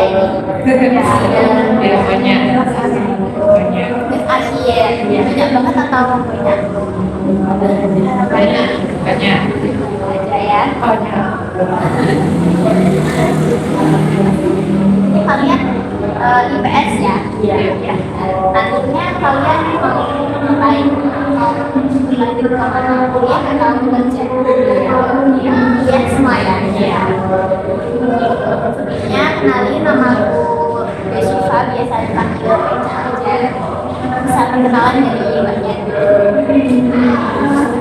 ini. Ya banyak. Akhir banyak banget atau banyak? Banyak. Banyak. Aja ya. Banyak. Ini kalian IPS ya? Iya. Nantinya kalian mau ngapain? Mau berlanjut ke mana, kuliah atau kerja? Kuliah semua ya? Iya. Sebelumnya kenalin, nama aku Desiva, biasa dipanggil Eca aja. Bisa perkenalan dari mbaknya dulu.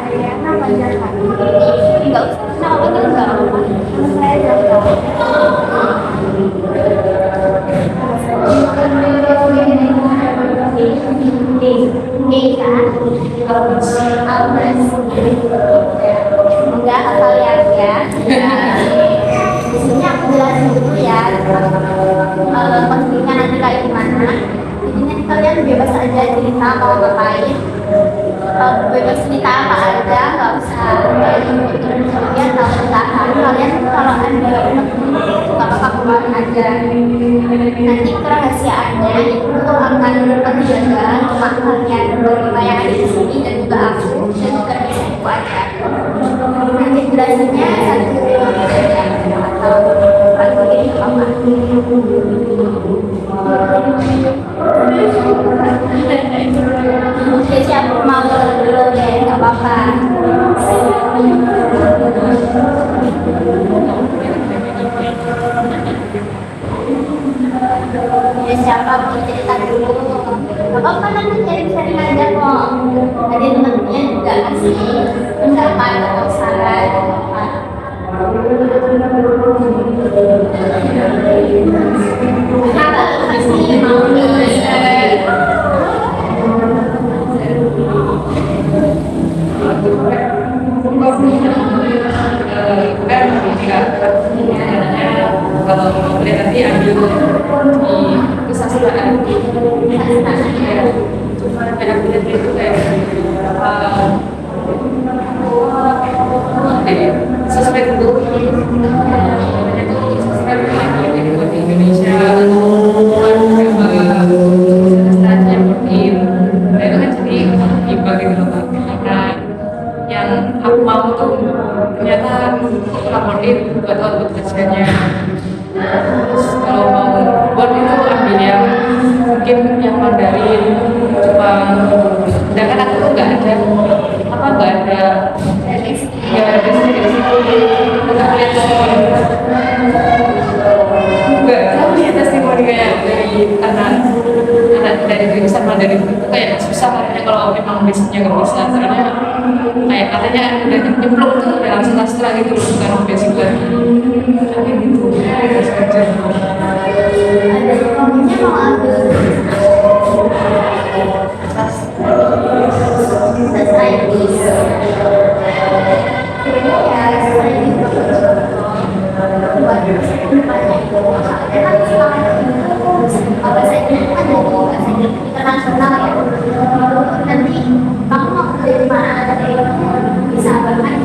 Saya namanya Fani. Nggak usah kenal lagi, nggak apa-apa. Saya Jaka. Enggak hafal ya. Di sini aku jelasin dulu ya pendidikan nanti kayak gimana. Jadi nanti kalian bebas aja cerita mau ngapain, bebas cerita apa aja, nggak usah kalian atau bertahan. Kalian kalau ada nggak apa-apa keluarin aja. Nanti kerahasiaannya itu akan terjaga cuma kalian berlima yang ada di sini dan juga aku dan juga dosenku aja. Nanti jelasinnya satu aja atau satu ini apa? Oke, siapa mau dulu deh, nggak apa-apa. Ya, siapa mau cerita dulu? Gak apa-apa, nanti sharing-sharing aja kok. Tadi teman-temannya juga kasih pendapat atau saran. Kenapa masih mau kalau boleh nanti ambil di kesastraan cuma kayak aku lihat itu kayak sosmed itu namanya tuh sosmed lagi di Indonesia kesastraannya mungkin nah itu kan jadi imbang gitu loh karena yang aku mau tuh ternyata laporin buat kerjanya. Terus kalau mau buat itu ambil yang mungkin yang Mandarin, Jepang. Sedangkan aku tuh nggak ada testimoni kayak dari anak dari jurusan Mandarin itu kayak susah karena kalau memang basicnya nggak bisa soalnya kayak katanya udah nyemplung tuh udah langsung sastra gitu bukan basic lagi kayak gitu terus kerja ada suaminya mau ambil Saintis ini ya saintis buat depannya itu kan selama itu bahasa Inggris kan jadi bahasa Inggris internasional ya. Nanti kamu mau kerja di mana nanti bisa bermain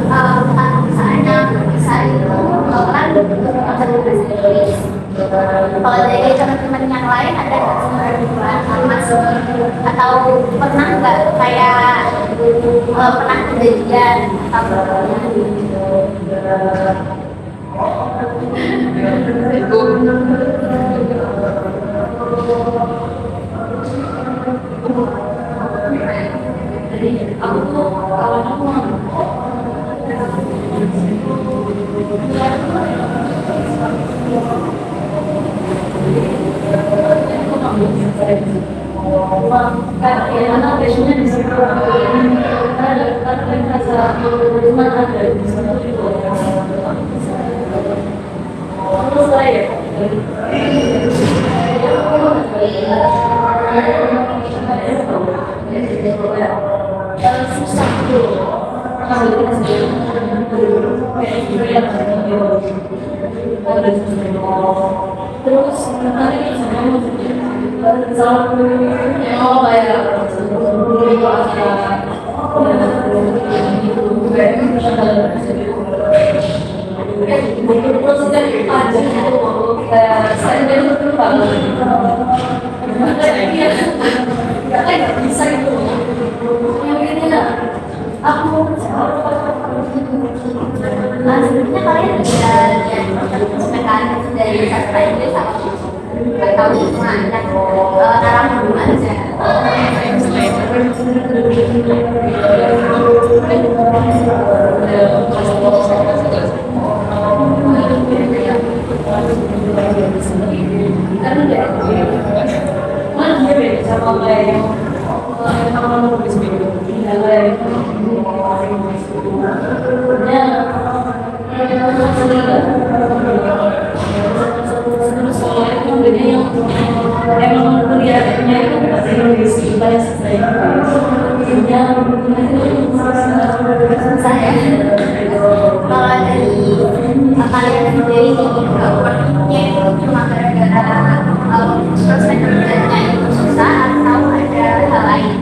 perusahaannya bisa itu kan bahasa Inggris. Kalau dari teman-teman yang lain ada nggak sih masuk atau pernah nggak kayak pernah kejadian atau aku tuh kawan aku karena biasanya di situ karena rasa rumah ada di situ juga terus saya susah tuh terus kemarin oh kayak terus kan aja kayak saya Sebenarnya kalian bisa lihat mekanisme dari sastra Inggris atau cuma narasi aja. Emang kuliahnya itu bahasa Inggris, bahasa saya. Saya kalau dari kalian sendiri sepertinya itu cuma gara-gara prospek kerjanya itu susah atau ada hal lain?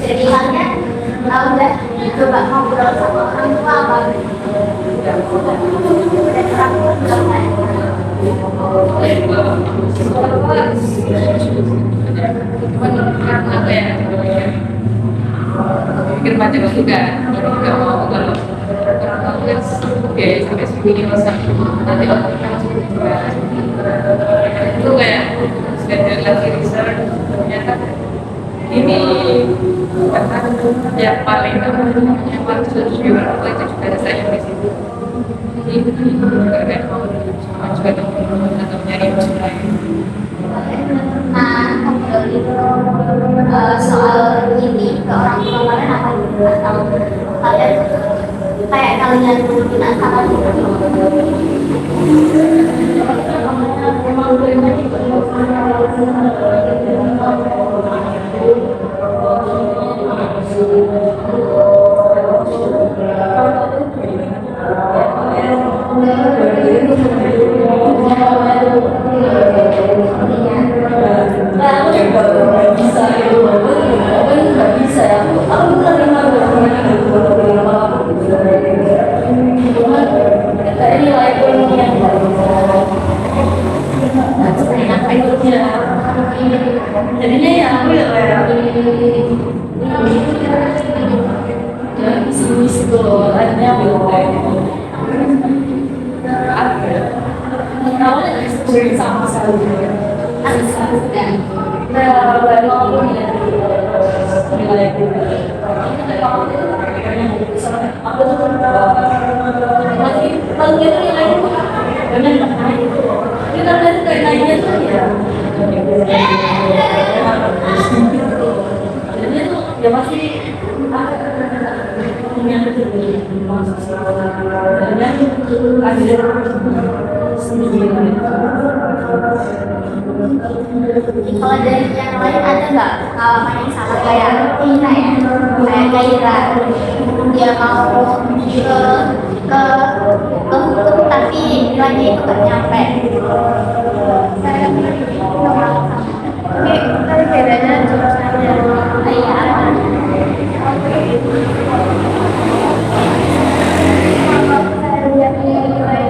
Jadi kalian udah coba ngobrol sama orang tua apa? Udah terang cuman karena kayak pikir macam juga nggak mau kalau orang tahu kan biaya sampai segini masa nanti orang masuk juga itu kayak sudah lagi research ternyata ini karena yang paling setuju orang tua itu juga saya di situ jadi juga kayak mau sama juga atau nyari opsi lain. Nah, ngobrolin soal ini ke orang tua kalian apa gitu? Atau kalian kayak kalian mungkin sama gitu? Jadinya ya aku ya kayak misi kalau akhirnya aku kayak awalnya eksperimen sama sekali kayak baru aku nilai itu aku tuh masih kalau gitu nilai itu banyak naik kita lihat kayak naiknya tuh ya jadi itu ya masih punya Kalau dari yang lain ada nggak pengalaman yang sama kayak Tina ya, kayak Gaira, dia mau ke hukum tapi nilainya itu nggak nyampe. Saya oke, tapi bedanya jurusannya kayak apa? Kalau saya lihat nilai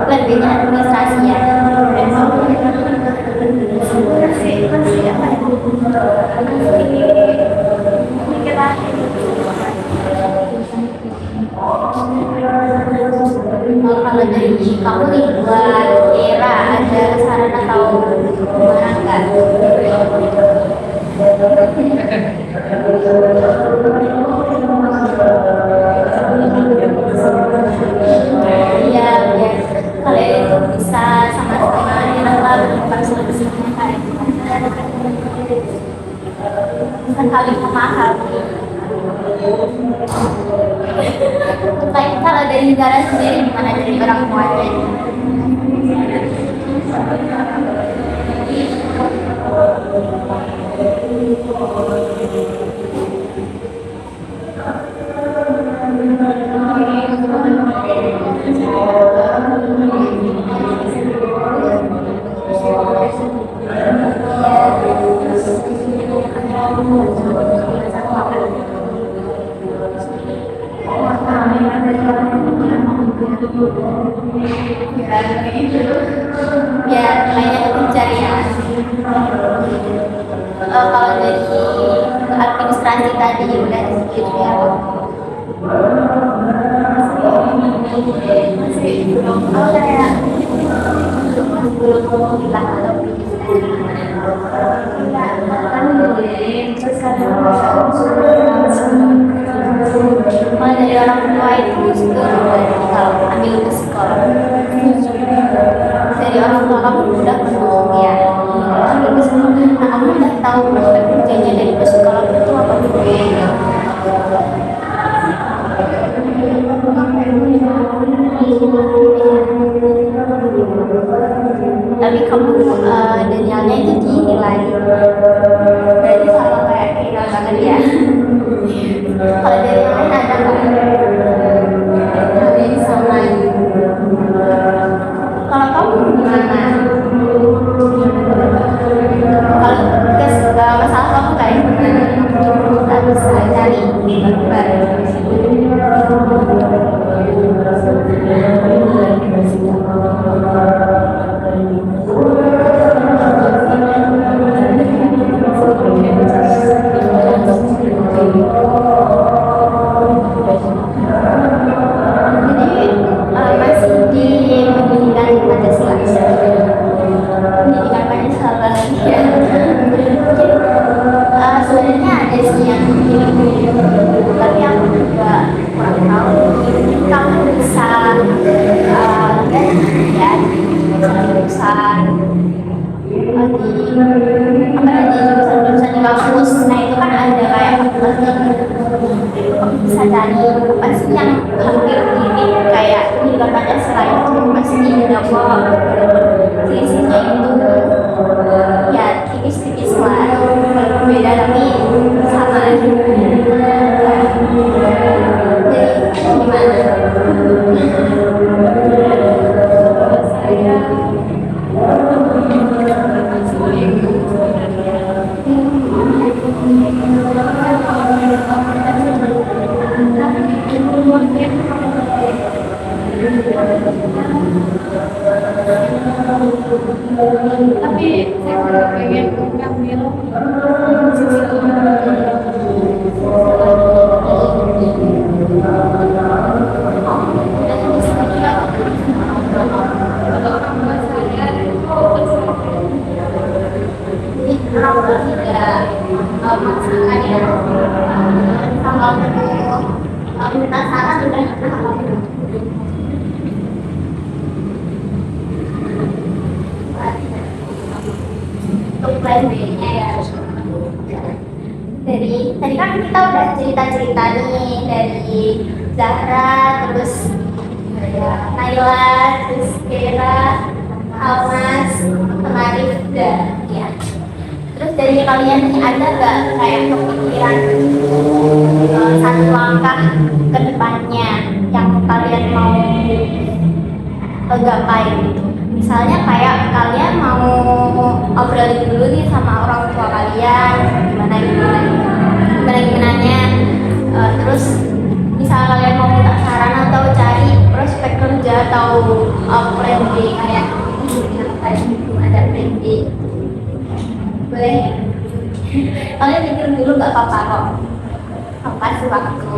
plan B-nya administrasi ya. Kalau dari kamu nih buat Era ada saran atau gimana enggak? Iya, biar kalian itu bisa sama-sama dilakukan solusinya kayak gimana. Bisa saling memahami. Baik, kalau dari Zara sendiri gimana jadi orang tuanya? Biar nilainya kekejar ya. Kalau dari administrasi tadi udah segitu ya. Masih belum kayak belum bilang atau kalau dari orang tua itu setuju berarti kalau ambil ke sekolah. Dari orang tua kamu udah mendukung ya ambil ke sekolah. Nah, kamu udah tahu prospek kerjanya dari ke sekolah itu apa tapi kamu Danielnya itu dinilai berarti sama kayak Kira banget ya. Kalau dari yang lain ada nggak? Dari sama. Kalau kamu gimana? Kalau gak masalah kamu kayak gimana? Kita bisa cari baru. Masih di pendidikan Pancasila. Pendidikan Pancasila ya. Sebenarnya ada sih yang tapi aku juga kurang tahu. Kamu bisa ya jurusan di jurusan di kampus. Nah itu kan ada kayak bisa cari apa sih yang hampir mirip kayak pendidikan Pancasila itu pasti dapat selisihnya itu ya tipis-tipis lah, beda tapi sama aja. Jadi gimana? Tapi saya juga pengen ngambil untuk plan B-nya ya. Dari tadi kan kita udah cerita-cerita nih dari Zahra, terus Naila, terus Kira, Almas, Arif, dan ya. Terus dari kalian nih ada nggak kayak kepikiran satu langkah ke depannya yang kalian mau gapai gitu? Misalnya kayak kalian mau obrolin dulu nih sama orang tua kalian gimananya, terus misal kalian mau minta saran atau cari prospek kerja atau plan B kayak ada plan B, boleh kalian mikir dulu nggak apa-apa kok, apa sih waktu.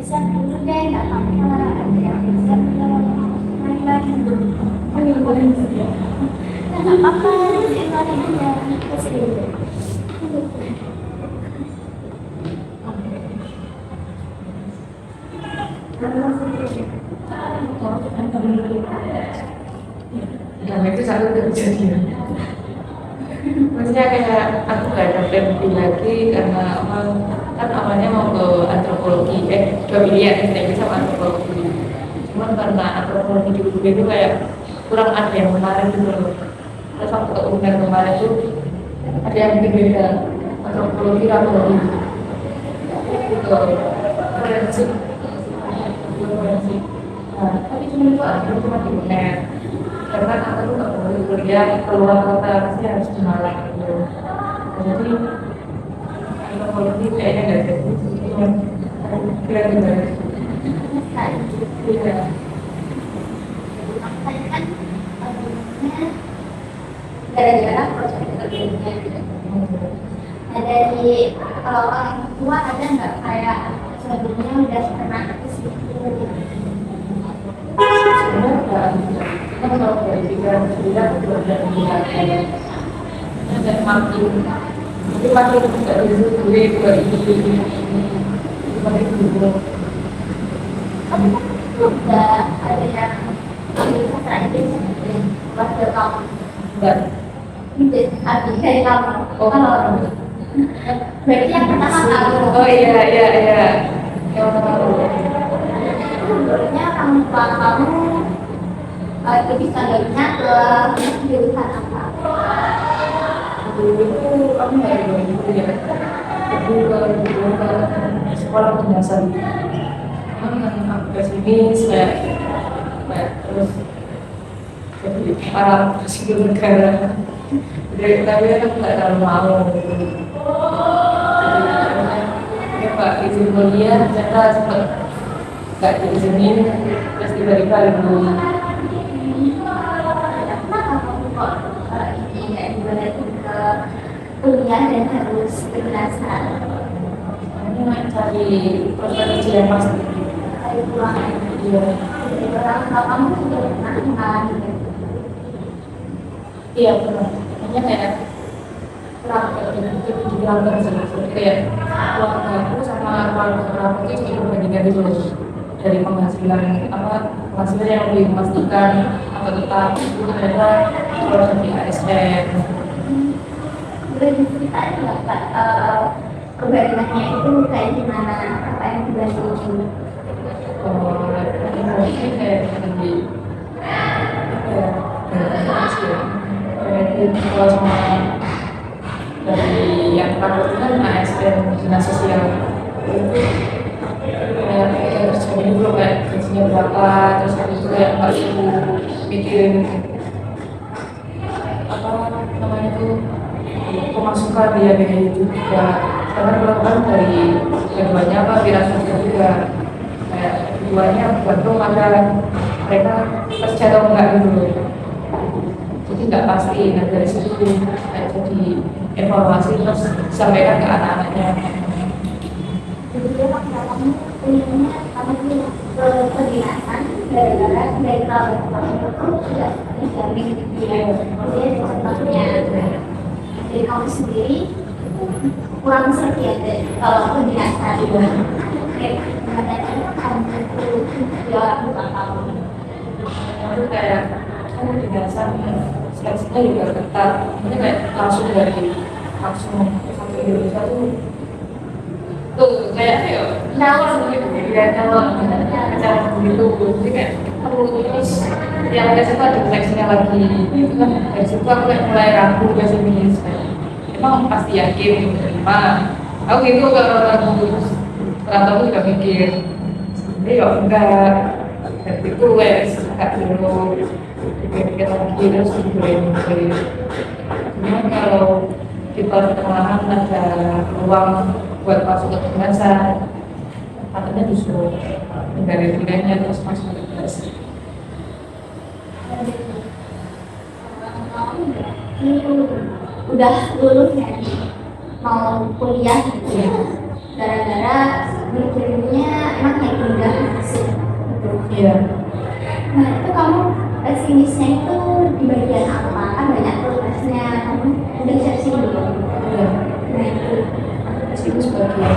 siap dulu deh, nggak apa-apa, ada yang siap main lagi dulu. Ya, nggak apa-apa, keluarin aja, terus dulu. Nah itu satu kejadian. Maksudnya kayak aku gak ada plan B lagi karena kan awalnya mau ke antropologi, ke pilihan teknik sama antropologi. Cuman karena antropologi di UB itu kayak kurang ada yang menarik gitu loh. Terus waktu ke UNER kemarin tuh ada yang bikin beda antropologi radiologi. Itu forensik. Nah, tapi cuma di UNER. Karena aku tuh nggak boleh kuliah keluar kota, pasti harus di Malang gitu. Jadi antropologi kayaknya nggak jadi, cuma kira-kira. Iya. Gara-gara proses kerjanya gitu. Nah dari kalau orang tua ada nggak kayak sebelumnya udah pernah ke situ? Sebenarnya kan kalau dari pikiran sendiri aku juga udah mengingatkan dan makin tapi makin tidak gue juga ini makin dulu. Tapi kan udah ada yang ambil bahasa Inggris waktu kamu Dan arti dari kamu. Kalau berarti yang pertama kamu. oh iya yang pertama Sebenarnya orang tua kamu lebih condongnya ke jurusan apa? dulu itu aku nggak ada dulu ya dulu ke sekolah kedinasan kan aku ke sini saya terus jadi para sipil negara dari tapi aku nggak terlalu mau jadi ya Pak izin kuliah ternyata sempat nggak diizinin terus tiba-tiba libur. Kenapa kamu kok ini nggak dibolehin ke kuliah dan harus kedinasan? Ini cari prospek kerja yang pasti. Cari peluang Iya. dari orang tua kamu juga pernah gitu. Iya pernah. Hanya kayak kurang dibilang seperti kayak keluarga aku sama keluarga orang itu jadi perbandingan itu dari penghasilan penghasilan yang lebih memastikan atau tetap itu ternyata kalau jadi ASN. Boleh diceritain nggak Kak perbandingannya itu kayak gimana? Apa yang dibandingin? Mungkin kayak lebih kayak kalau sama dari yang pertama itu kan ASN dinas sosial itu kayak kerjanya dulu kayak gajinya berapa terus habis itu kayak nggak perlu mikirin apa namanya tuh pemasukan biaya itu juga karena kalau kan dari keduanya apa firasatnya juga kayak keduanya bergantung pada mereka kerja atau enggak gitu jadi nggak pasti. Nah dari situ kayak jadi evaluasi terus disampaikan ke anak-anaknya. Jadi dia waktu kamu kuliahnya kamu tuh ke kedinasan gara-gara dari kalau kamu itu tidak dijamin dia di tempatnya. Jadi kamu sendiri kurang seperti ada kalau kedinasan. Gimana kamu itu dia orang tua kamu? Itu kayak kan biasa seleksinya juga ketat. Ini kayak langsung satu Indonesia tuh kayak ya langsung gitu ya kalau acara begitu jadi kayak perlu terus yang dari situ ada seleksinya lagi itu kan dari situ aku kayak mulai ragu ke sini emang pasti yakin terima aku gitu kalau ragu terus ternyata aku juga mikir ini ya enggak dan itu wes agak dulu dipikir lagi terus dibeli cuma kalau di pertengahan ada ruang buat masuk ke kedinasan katanya disuruh dari pilihannya terus masuk ke kedinasan. Udah lulus kan mau kuliah gitu ya gara-gara mikirnya emang kayak Iya. Nah itu kamu pesimisnya itu di bagian apa? Kan banyak tuh tesnya. Kamu udah searching belum? Iya. Nah itu Itu sebagian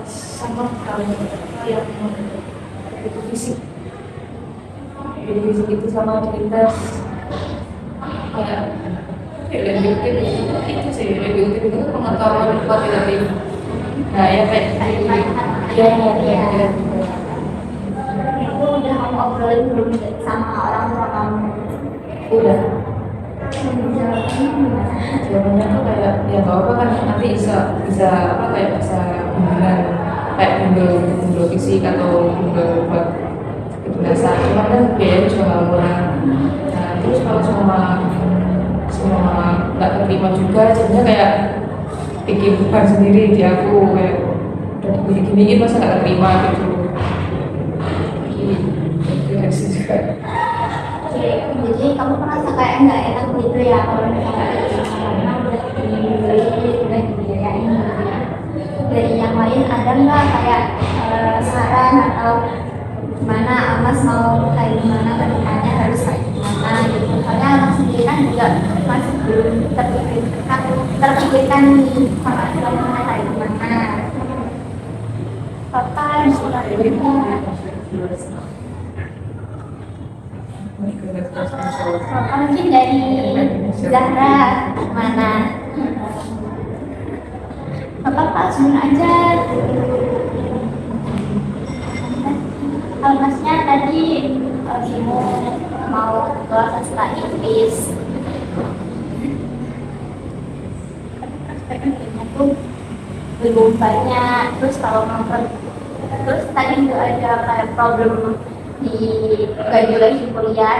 sama kalau yang itu fisik. Jadi fisik itu sama aktivitas kayak lebih itu sih lebih itu pengetahuan kuantitatif. Nah ya kayak ya ya. itu udah kamu obrolin belum sama orang tua kamu? Udah. Jawabannya gimana? Jawabannya tuh kayak ya nggak apa kan nanti bisa bisa apa kayak bisa bimbingan kayak bimbel fisik atau bimbel buat kedinasan cuma kan biayanya juga nggak murah. Nah terus kalau semua nggak terima juga jadinya kayak bikin beban sendiri di aku kayak udah digini-giniin masa nggak terima gitu. Itu reaksi juga. Oke, jadi kamu merasa kayak nggak enak gitu ya kalau misalnya karena udah dibiayain gitu ya. Dari yang lain ada nggak kayak saran atau gimana Mas mau kayak gimana ke depannya harus kayak gimana gitu. Soalnya Mas sendiri kan juga masih belum terpikirkan nih sama kamu kayak gimana. Papa sudah mungkin dari Zahra mana? Apa langsung aja. Kalau Masnya tadi mau kelas setelah Inggris. Prospeknya tuh belum banyak. Terus kalau nonton terus tadi juga ada kayak problem di gaji kuliah.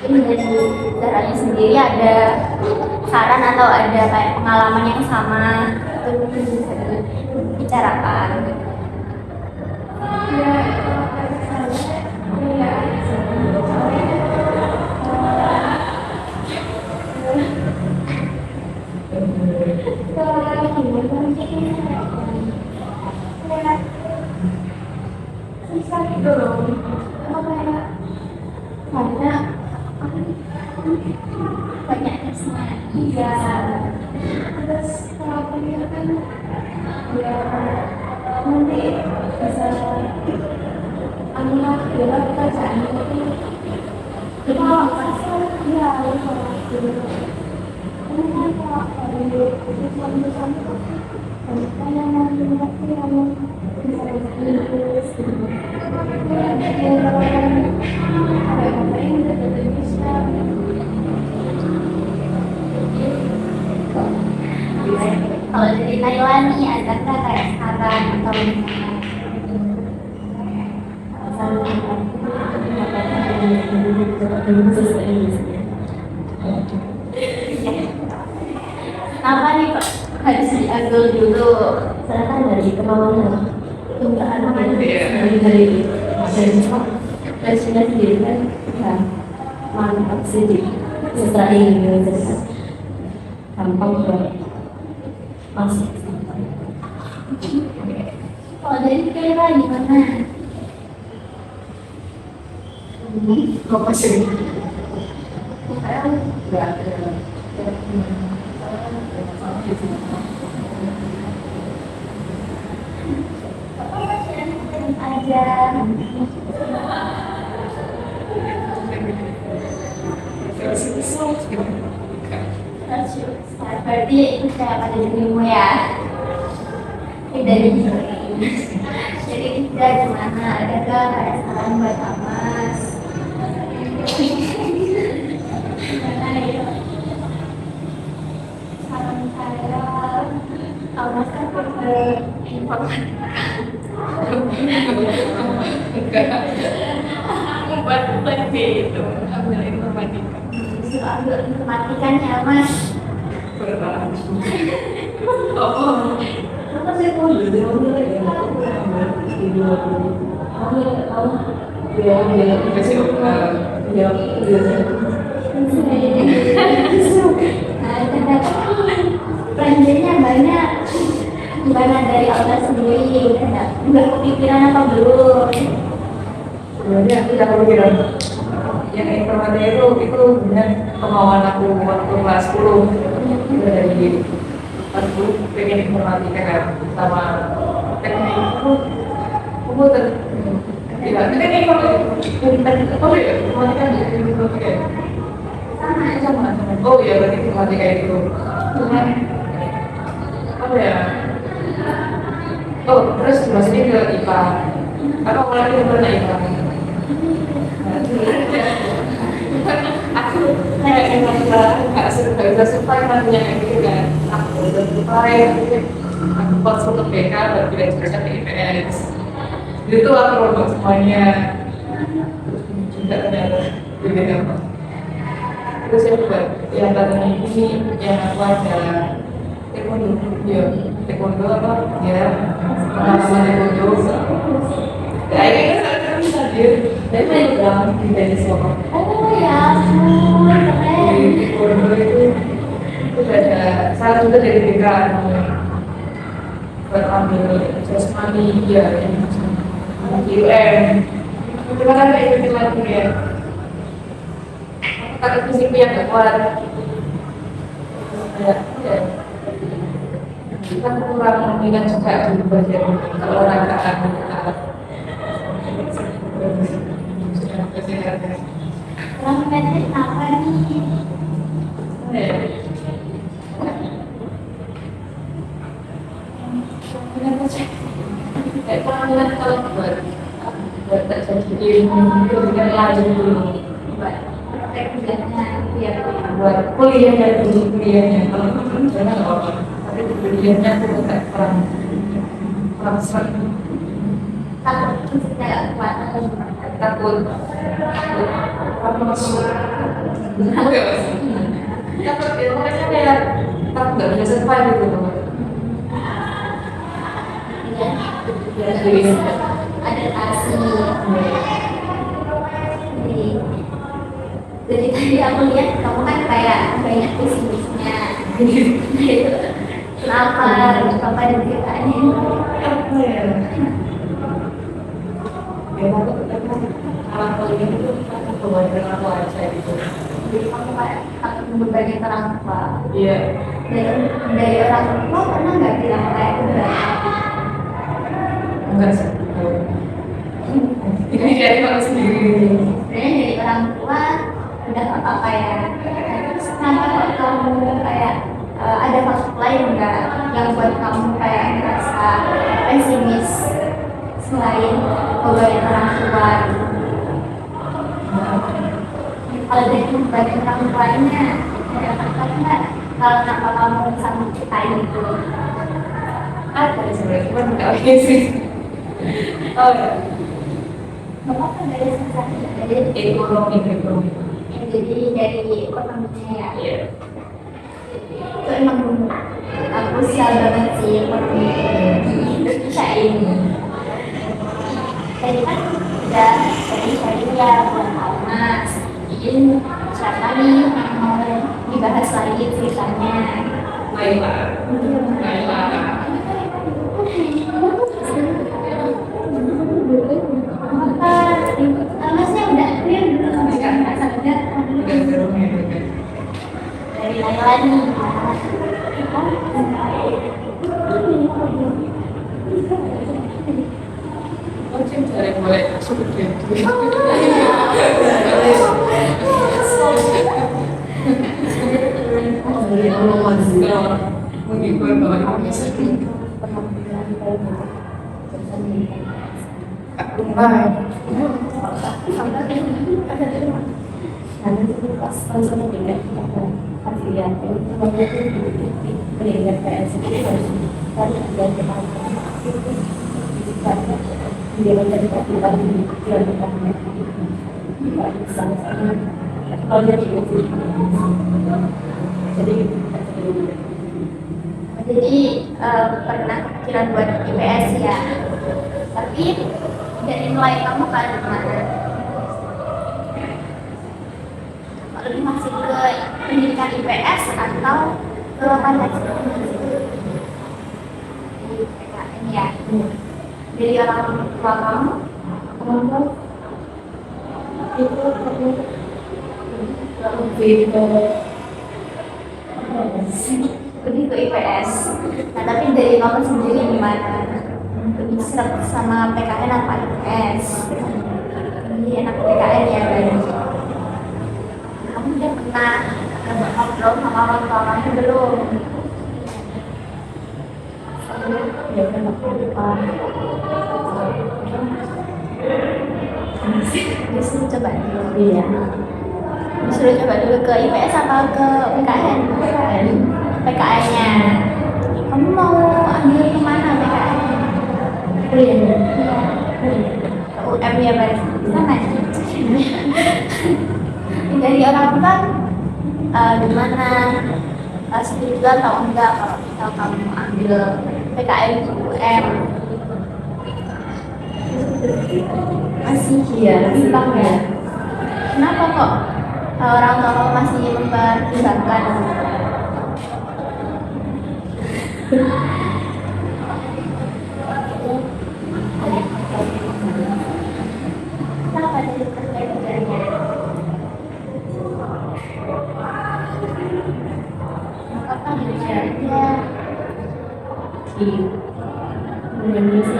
Mungkin dari Zahranya sendiri ada saran atau ada kayak pengalaman yang sama itu mungkin bisa dibicarakan. Susah gitu loh. Karena banyak tesnya. Iya. Terus kalau kuliah kan ya nanti bisa anulah bila pekerjaan itu kita asal ya kalau dari Thailand nih ada nggak kayak saran atau kenapa nih kok harus diambil dulu? Silakan dari kemauan tunggaan dari presiden sendiri kan ya mantap sih di setelah ini jadi gampang buat masuk. Kalau dari Kira gimana? Apa sih? Aja. Berarti itu saya pada dirimu ya. Dari jadi kita gimana? Adakah kayak saran buat Mas? Gimana ya? Saran saya, kalau Mas kan ke informatika. Buat lebih itu ambil informatika. Justru ambil informatikanya Mas. Berat. Oh. Maka saya mau belajar lagi di 20 kamu biar Kasih biar Nah, belanjanya banyak beban dari Allah sendiri, udah kepikiran apa belum? Sebenarnya aku udah kepikiran yang informatika itu benar kemauan aku waktu kelas 10 itu dari aku pengen informatika kan sama teknik itu komputer tidak teknik informatika oh iya informatika jadi informatika sama oh iya berarti informatika itu cuman apa ya oh terus maksudnya ke IPA apa mulai ke IPA aku kayak nggak bisa survive nantinya kayak gitu kan aku udah survive aku masuk ke BK berpindah jurusan ke IPS itu aku robot semuanya juga ternyata berbeda terus saya buat yang tadinya ini yang aku ada taekwondo ya taekwondo apa ya pengalaman taekwondo ya ini kan bisa dia tapi main drama di tenis lokal Oh ya ampun, keren. di taekwondo itu ada salah juga dari BK buat ambil jasmani ya yang UM cuma kan kayak ikutin lagi ya kakak fisikku yang gak kuat ya kita kurang minat juga di bagian olahragaan Kurang pendek apa nih? Kayak kurang minat kalau buat tak jadi itu dengan laju dulu buat kuliahnya dulu kuliahnya kalau karena nggak apa tapi kuliahnya aku nggak kurang sering Takut tidak kuat atau gimana? takut masuk takut ya makanya kayak takut nggak bisa survive gitu loh Jadi adaptasi. Jadi tadi aku lihat kamu kan kayak banyak pesimisnya. Kenapa? Kenapa ceritanya? apa ya kalau kuliah itu aku kebanyakan aku aja gitu Jadi kamu kayak takut berbagi ke orang tua. iya Dari orang tua pernah nggak bilang kayak keberatan? enggak sih ini dari aku sendiri Sebenarnya dari orang tua udah nggak apa-apa ya. Nah, terus kenapa kok kamu kayak ada faktor lain nggak yang buat kamu kayak merasa pesimis selain beban orang tua? Kalau dari beban orang tuanya ada faktor nggak? Kalau kenapa kamu sanggup ceritain itu? ada sebenarnya cuma nggak sih oh ya Nggak apa-apa dari susah. Jadi ekonomi jadi dari ekonominya ya. iya Itu emang aku sial banget sih ekonomi di Indonesia ini. Tadi kan udah tadi ya bulan Almas. Jadi siapa nih yang mau dibahas lagi ceritanya? Laila Almasnya udah clear belum? Nggak sadar. Dari Laila nih. dari mulai masuk ke menghibur bahwa aku main Jadi pernah kepikiran buat IPS ya, tapi dari nilai kamu kan gimana? Lebih masih ke pendidikan IPS atau ke Pancasila? ya dari orang tua kamu. Kenapa itu lebih ke Lebih ke IPS. Nah tapi dari kamu sendiri gimana? Lebih seret sama PKN apa IPS? Lebih enak PKN ya berarti. Kamu udah pernah ngobrol sama orang tua kamu belum? ya kenapa Disuruh coba dulu. iya Disuruh coba dulu ke IPS apa ke PKN? PKN-nya. Kamu mau ambil kemana PKN? kuliahnya Ke UM ya berarti. Sana. Dari orang tua gimana? Setuju atau enggak kalau misal kamu ambil PKN di UM? masih iya bimbang ya Kenapa kok orang tua kamu masih mempertimbangkan? Kenapa jadi kerjanya? Apa kerjanya? di Indonesia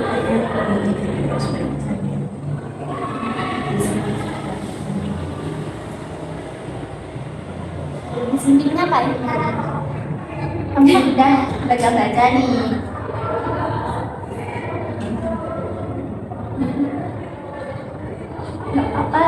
Sampingnya paling kanan. Kamu udah baca-baca nih. Gak apa-apa.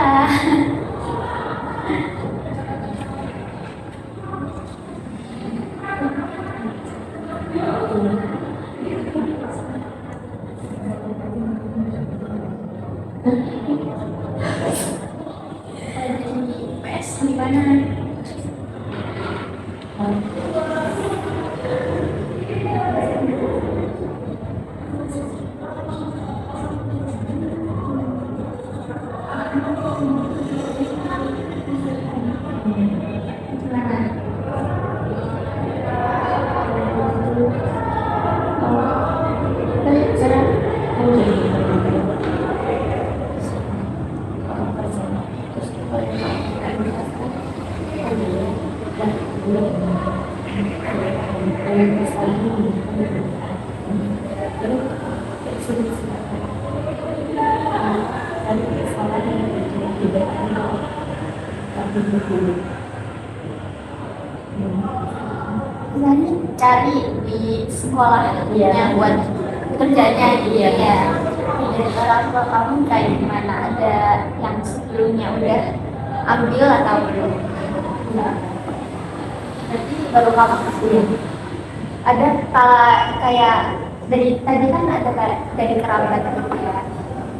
Di PS gimana? Gimana? Misalnya cari di sekolah Iya. yang buat kerjanya gitu Iya. ya. Dari orang tua kamu kayak gimana? Ada yang sebelumnya udah ambil atau belum? Berarti baru kamu kasih. Ada kayak dari tadi kan ada kayak dari kerabat gitu ya.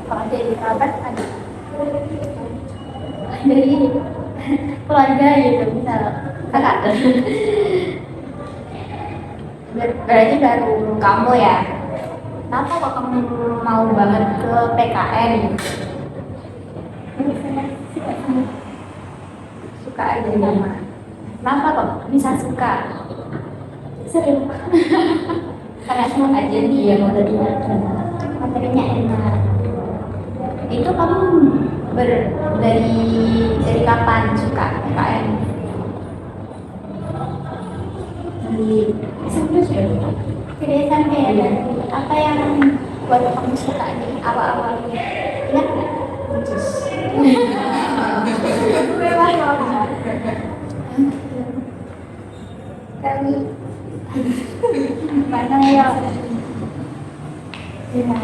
Kalau dari kerabat ada dari keluarga gitu misal kakak. Berarti baru kamu ya. Kenapa kok kamu mau banget ke PKN? Suka aja sama. Kenapa kok bisa suka? sering Karena suka aja nih iya materinya materinya enak. Itu kamu dari kapan suka PKN? di SMP sudah Dari SMP ya. Apa yang buat kamu suka nih awal-awalnya? Ingat nggak? Kami mana ya? ya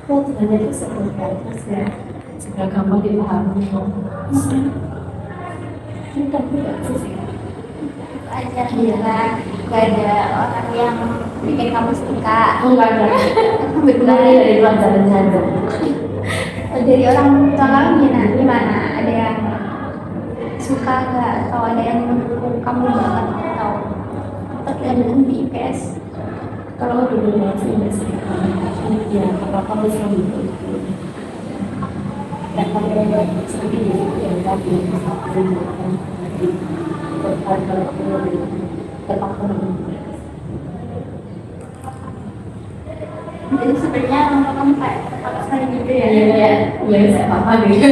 kok sebenarnya itu sebenarnya ya segera gampang dipahami ini kan tidak sih Aja bilang gak ada orang yang bikin kamu suka. enggak ada benar dari pelajaran saja Dari orang tua kamu gimana? Ada yang suka nggak atau ada yang mendukung kamu banget atau tetap yang di IPS? kalau dulu masih sih ya apa bisa gitu dan kalau sendiri yang tadi terpaksa Jadi sebenarnya orang tua kamu kayak paksa gitu ya. Iya, iya, saya apa gitu.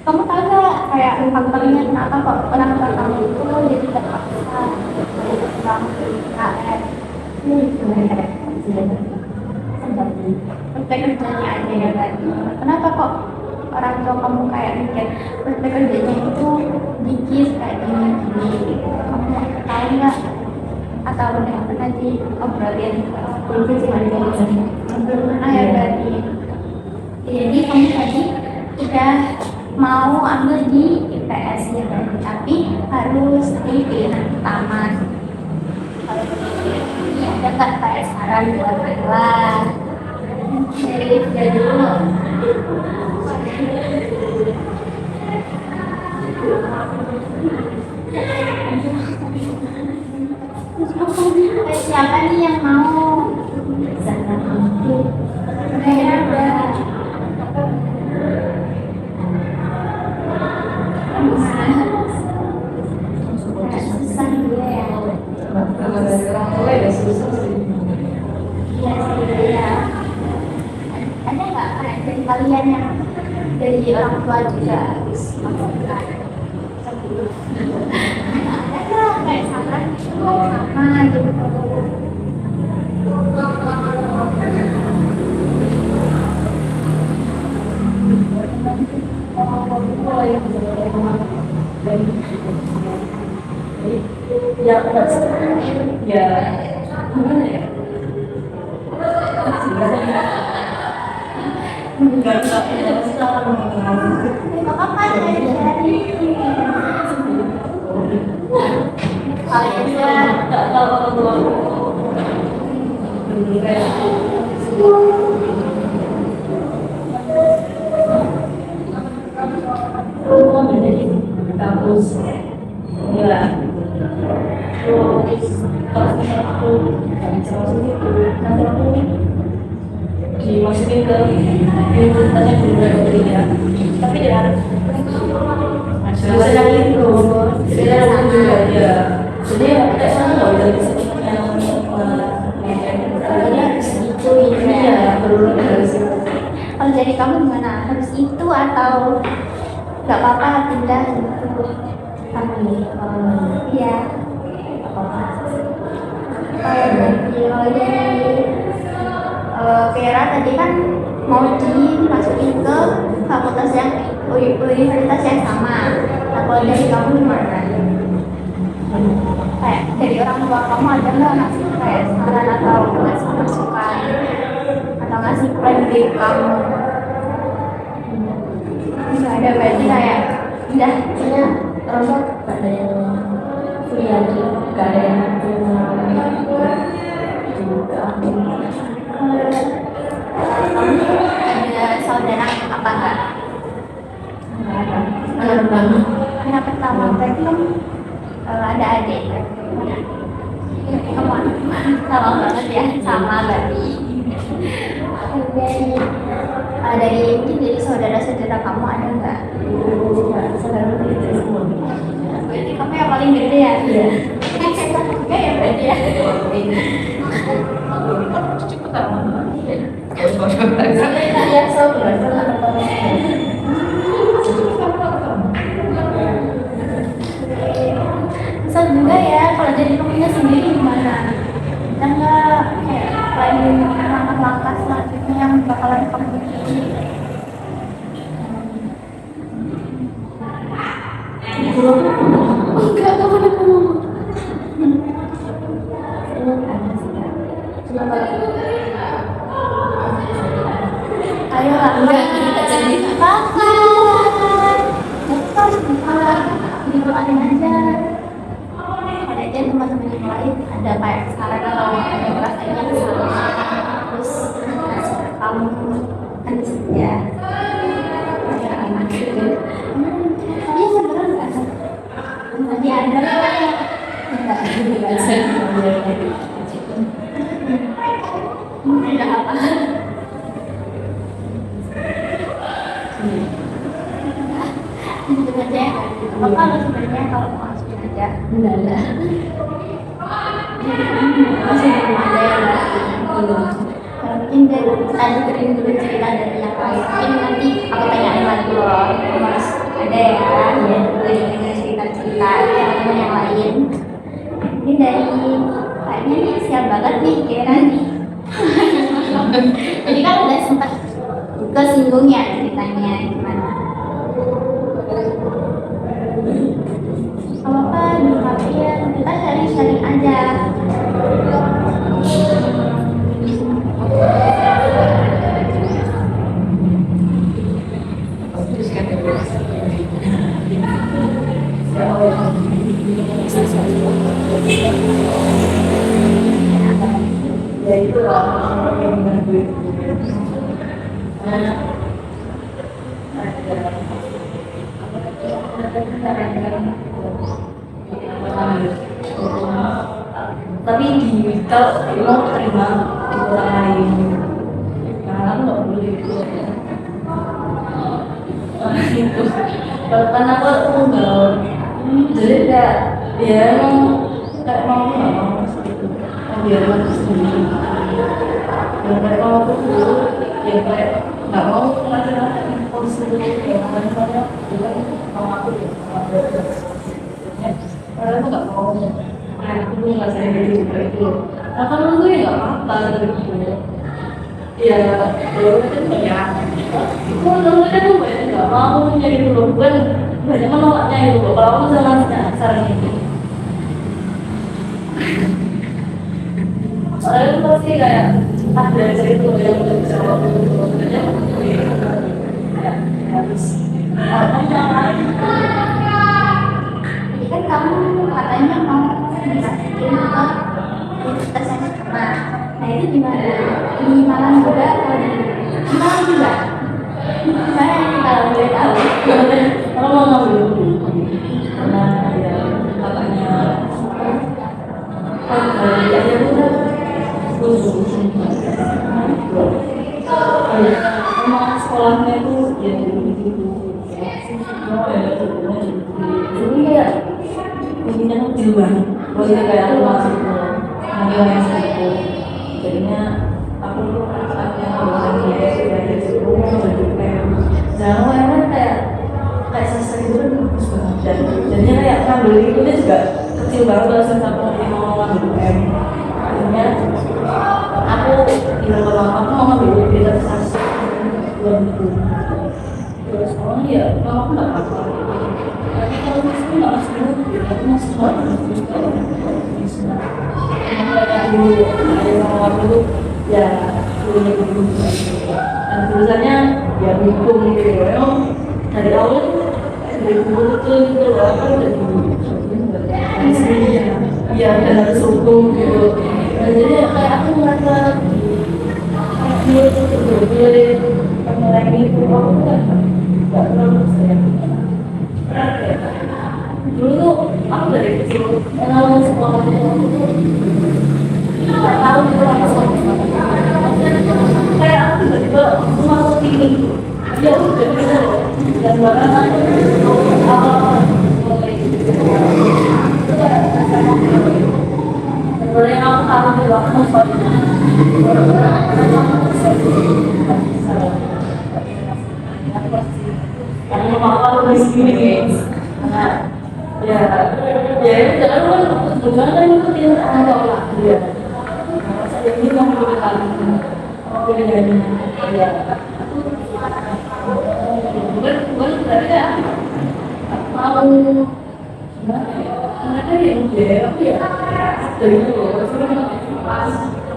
Kamu tahu nggak kayak faktornya kenapa kok orang tua kamu itu jadi terpaksa pulang ke IKN? Prospek kerjanya aja ya kan. Kenapa kok orang tua kamu kayak mikir prospek kerjanya itu dikit kayak gini? Kamu tahu nggak? Atau udah pernah diobrolin? Itu cuma Belum pernah ya berarti. Jadi kamu tadi udah mau ambil di IPS ya berarti, tapi harus di pilihan utama. Kalau begitu, ini ada nggak kayak saran buat Bella? Dari dia dulu. Siapa nih yang mau? Kayaknya ada. Susah dia ya. kalau dari orang tua ya susah sih. Iya sih ya. Ada nggak kayak dari kalian yang dari orang tua juga harus melakukan sebelum? Ada nggak kayak saran sama gitu? Ya, ya, gimana ya? Enggak bisa Nggak apa-apa dari kalian nggak tahu kalau kayak aku menjadi kampus ya terus pas aku nggak bisa masuk itu nanti aku dimasukin ke universitasnya juga ya tapi dia harus jurusan yang itu jadi aku juga ya jadi kayak sana nggak bisa yang jadi harus itu iya ya. perlu harus Kalau dari kamu gimana? Harus itu atau nggak apa-apa pindah gitu? kami Iya. Kalau dari Vera tadi kan mau dimasukin ke fakultas yang universitas yang sama. Nah kalau dari kamu gimana? Kayak dari orang tua kamu ada nggak ngasih kayak saran atau ngasih masukan atau ngasih plan B kamu? Nggak ada berarti kayak udah punya orang tua nggak ada yang kuliah lagi nggak ada yang punya juga kamu ada saudara apa enggak? anak pertama Anak pertama berarti kamu ada adik kan? Kamu sama banget ya, sama berarti. Dari mungkin dari saudara-saudara kamu ada nggak? saudara itu semua Berarti kamu yang paling gede ya? iya Enggak ya berarti ya? ya so belajar anak pertama Misal juga ya, kalau dari kamunya sendiri gimana? Ada nggak kayak planning langkah-langkah selanjutnya yang bakalan kamu bikin? Enggak, kamu udah ngomong. Ayo lah, enggak kita jadi apa? Bukan, didoain aja. Ada aja teman-teman yang lain ada kayak saran atau ada rasanya sama, terus ngasih ke kamu kan ya. Ada anak gitu. Iya beneran nggak ada. Nanti ada enggak udah apa? Masukin aja ya. Apa kalau sebenarnya kalau mau masukin aja? enggak Masih belum ada ya. Mungkin tadi dengerin dulu cerita dari yang lain. Mungkin nanti aku tanyain lagi loh. Mas ada ya, ya boleh dengerin cerita-cerita teman-teman yang lain. Ini dari kayaknya nih siap banget nih Kira nih. Jadi kan udah sempat kesinggung ya ceritanya gimana. Kalau apa dimaafin, kita sharing-sharing aja. Ya itu lah yang dengan gue tapi kalau mau terima di orang lain karena aku nggak boleh itu karena aku nggak jadi kayak ya emang kayak mau nggak mau seperti itu biar aku sendiri yang kayak mau aku dulu yang kayak nggak mau ngelakuin polisi dulu yang misalnya juga mau aku karena aku nggak mau kayak aku dulu nggak saya jadi juga itu nah kan lu ya nggak apa-apa dari itu ya kalau kan ya itu dulu kan gue banyak nggak mau jadi dulu kan banyak menolaknya itu kalau aku sama saran itu soalnya itu pasti kayak ada cerita yang udah bisa waktu kerja harus Jadi kan kamu katanya mau dimasukin ke universitas yang sama. Nah itu gimana? Di Malang juga atau di Malang juga? Gimana nih kalau boleh tahu? kalau mau ngambil karena ya katanya kan dari aja udah emang sekolahnya itu ya gitu jadi kayak intinya tuh di luar maksudnya kayak aku masuk ke ngambil yang situ jadinya aku tuh saatnya kalau saya sudah di situ dan aku emang kayak sastra itu kan bagus banget dan jadinya kayak ngambil itu dia juga kecil banget kalau saya yang mau ngambil UM akhirnya aku bilang aku mau ngambil beda sastra terus oh ya kalau aku nggak apa-apa tapi kalau misalnya nggak masuk dulu aku masuk terus kalau kayak dulu yang mau dulu ya dulu dan tulisannya ya hukum gitu ya dari awal dari dulu gitu loh apa udah iya dan harus hukum gitu dan jadi kayak aku merasa dia itu dia penilaian itu aku nggak terlalu sayang dulu tuh aku dari kecil kenal sekolah itu nggak tahu itu apa kayak aku tiba-tiba masuk ini dia udah bisa dan bahkan apa sebenarnya aku tahu di waktu karena aku di sini karena ya itu jangan lupa sebenarnya kan ikutin orang tua lah dia saya ini mau berikan mau berikan ya bukan berarti ya mau mereka yang aku ya dari dulu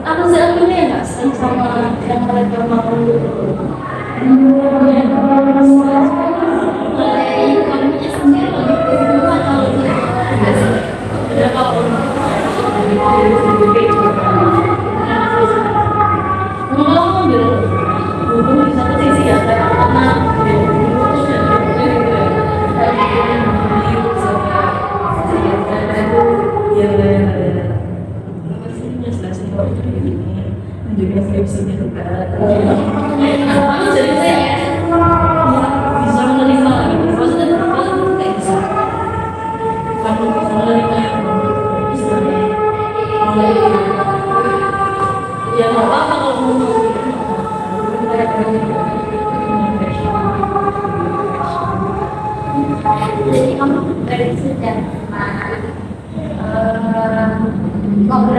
aku sebenarnya nggak sering sama yang mereka mau Dari kamunya sendiri lebih ke guru atau lebih ke kalau ngambil guru di satu sisi ya karena juga skripsinya juga jadi saya bisa menerima gitu maksudnya kayak bisa kamu bisa menerima yang istilahnya ya nggak apa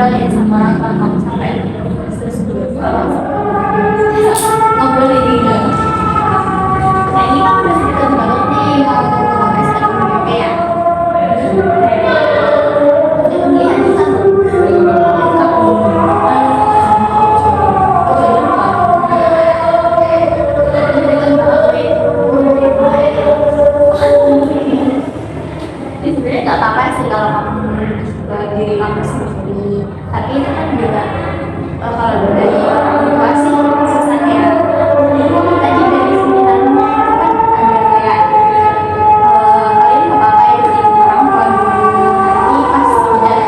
ngobrol ya sama kamu sampai terus ngobrol ini enggak. Nah ini kan udah deket banget nih mau ke SNMPTN ya. Jadi pilihan kita sebenarnya nggak apa-apa sih kalau kamu diri kamu sendiri, tapi itu kan juga kalau dari orang tua sih susah ya. Itu tadi dari sekitarnya itu kan ada kayak kalian nggak apa-apa itu di orang tua dulu, tapi pas udah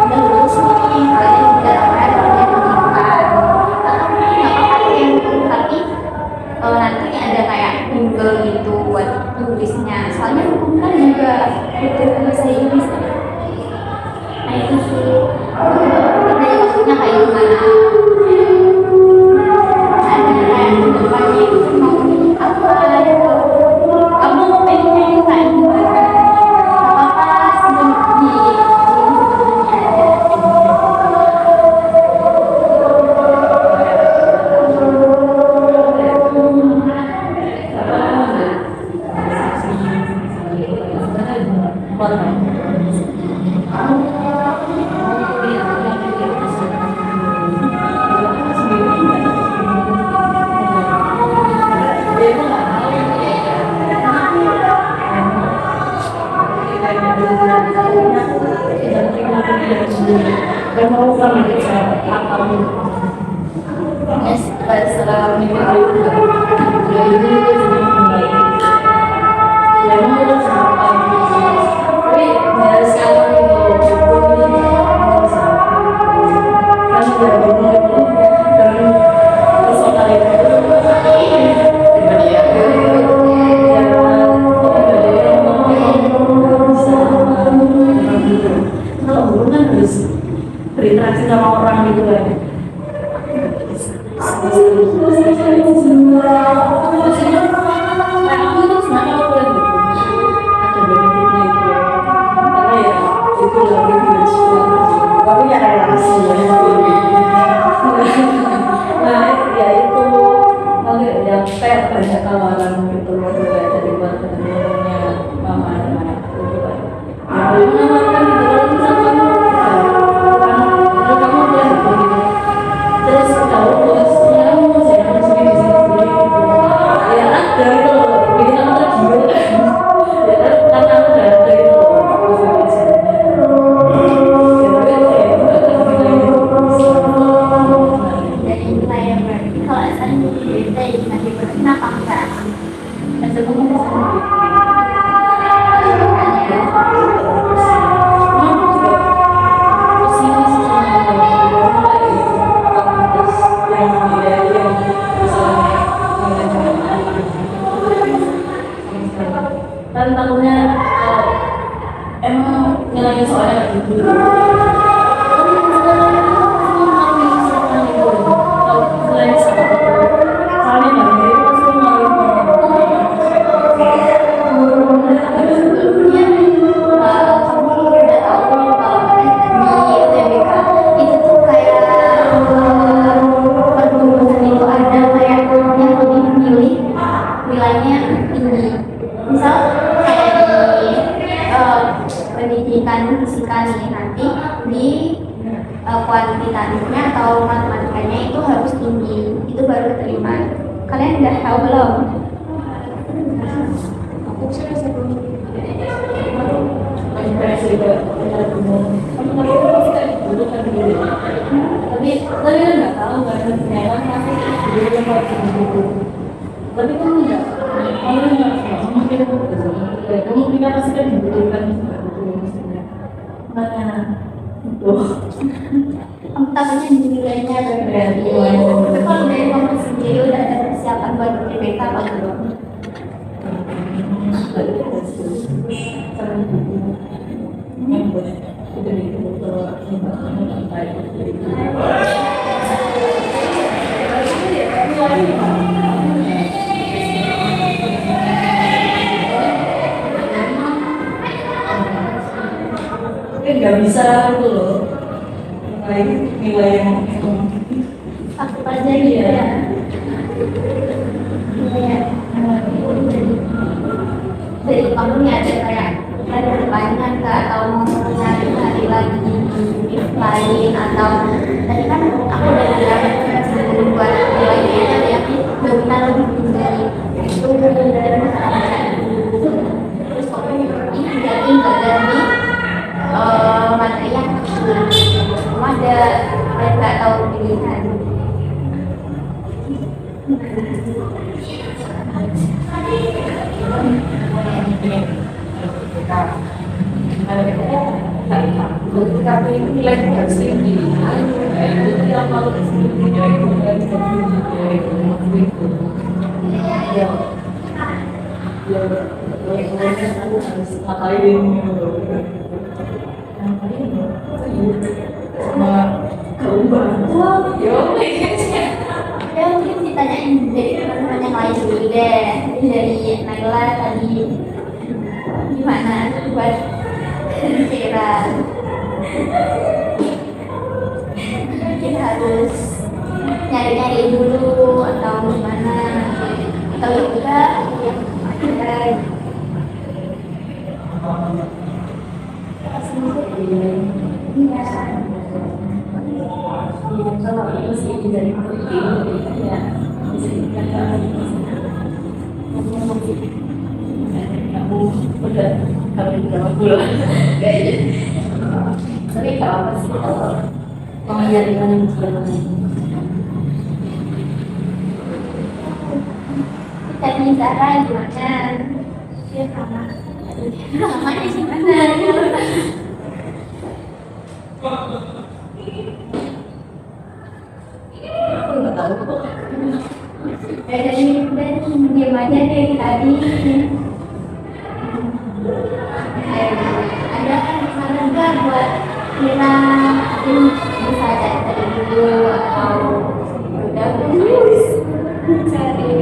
lulus nih kalian udah apa kalian menikah atau mungkin nggak apa-apa kalian tapi nanti ada kayak bimbel gitu buat tulisnya, soalnya hukum kan juga butuh bahasa Inggris. Nah itu sih dari maksudnya kayak gimana, ada kayak kedepannya itu mau apa gitu, kamu pengen kayak gimana, nggak apa-apa sebelum sebelumnya berinteraksi sama orang gitu kan. Banyak tawaran gitu loh dari buat temen-temennya mama dan anakku juga. Ya menawarkan gitu kalau misalkan kamu udah gitu terus udah lulus ya mau jangan sendiri sendiri gitu ya ada gitu loh jadi kamu tergiur ya kan karena aku udah ada gitu loh dari nilai yang berarti kalau SNMPTN nanti kenapa enggak sebelumnya kan takutnya emang ngilangin soalnya gitu. pendidikan fisika nih nanti di kuantitatifnya atau matematikanya itu harus tinggi, itu baru keterima. Kalian udah tahu belum? Aku sih sebelum tapi kan nggak tahu kan ternyata masih di tempat gitu. Tapi kan nggak kamu kita pasti kan dibutuhkan makanya itu Takutnya nilainya berarti. Tapi kalau dari kamu sendiri udah ada persiapan buat UTBK apa belum? nggak bisa gitu loh nilai yang aku pelajari ya. Iya. Dari kamu nih ada kayak ada pertanyaan nggak atau mau nyari hari lagi di lain atau tadi kan aku udah bilang sebelum buat nilai itu ada yang dominan lebih dari itu dari masyarakat terus kamu ini jadi nggak ganti materi yang cuma ada nggak tahu pilihan. Tapi nilai versi di itu yang mau nilai harus ngapain sama keubah yo Ya mungkin ditanyain dari teman-teman yang lain dulu deh. Jadi dari Naila tadi gimana buat pikiran? Mungkin harus nyari-nyari dulu atau gimana? Atau juga yang ada kalau itu sih dari penting ya bisa dikatakan kamu udah kamu berapa bulan tapi kalau apa sih kalau pengajaran yang jalan tadi Zara gimana? Dia sama namanya gimana? aku nggak tahu kok dari diam aja dari tadi. Ada kan saran nggak buat kira bisa dari dulu atau udah lulus cari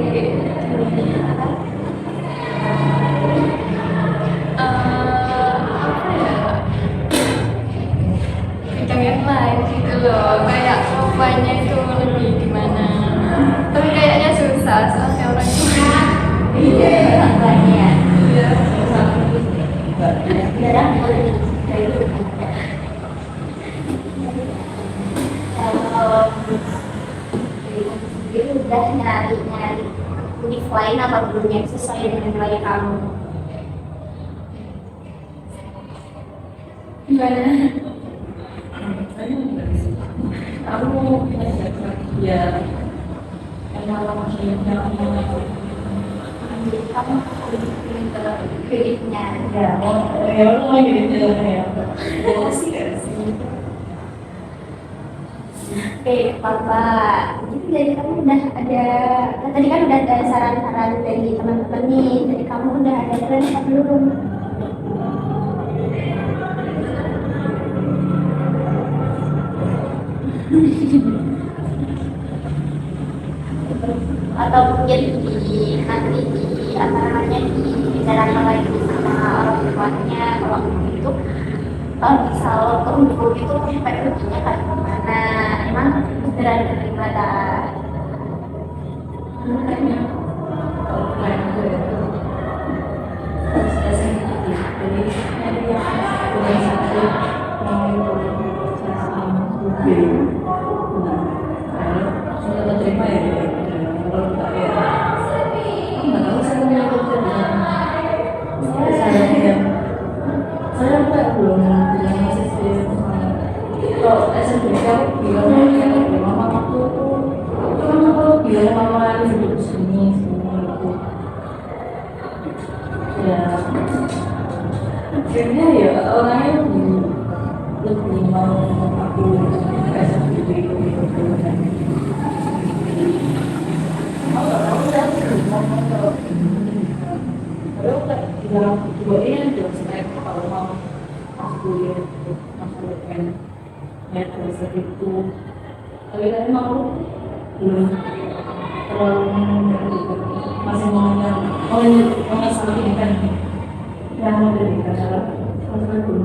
apa ya, bidang yang lain gitu loh, kayak rupanya itu lebih gimana, tapi kayaknya susah soalnya orang tua. banyak. Iya. Darah dari kalau itu udah nyari univ lain apa belum yang sesuai dengan nilai kamu? Gimana? kamu ya yang malam yang Kamu lebih ke kreditnya. ya lu mau jadi jalan ya sih Oke, Papa. Jadi dari kamu udah ada, tadi kan udah ada saran-saran dari teman-teman nih. Dari kamu udah ada plan apa belum? Atau mungkin nanti di apa namanya dibicarakan lagi sama orang tuanya kalau itu misal perlu itu sampai ruginya kayak gimana, emang beneran terima tak? Akhirnya ya orangnya lebih mau aku kasih video gitu kan. Kalau di dalam kedua ini jelas kalau mau masuk kuliah masuk UN ya terus itu tapi tadi mau belum terlalu masih mau ngasih pendidikan yang mau pendidikan adalah masalah belum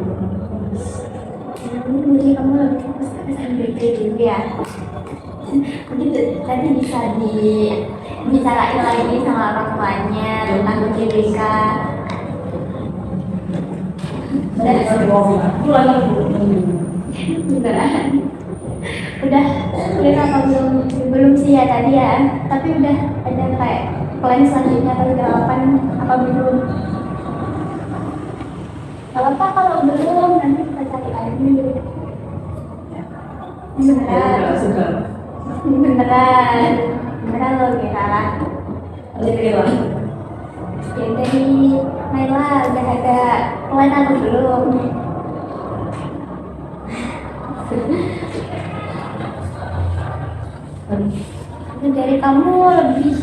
Jadi kamu lebih fokus ke SNBP dulu ya. Mungkin tadi bisa dibicarain lagi sama orang tuanya tentang UTBK. Beneran. Udah apa belum sih ya tadi ya, tapi udah ada kayak plan selanjutnya atau jawaban apa belum? Kalau apa kalau belum nanti kita cari lagi. Beneran loh Kira. Ya dari Naila udah ada plan atau belum? Dari kamu lebih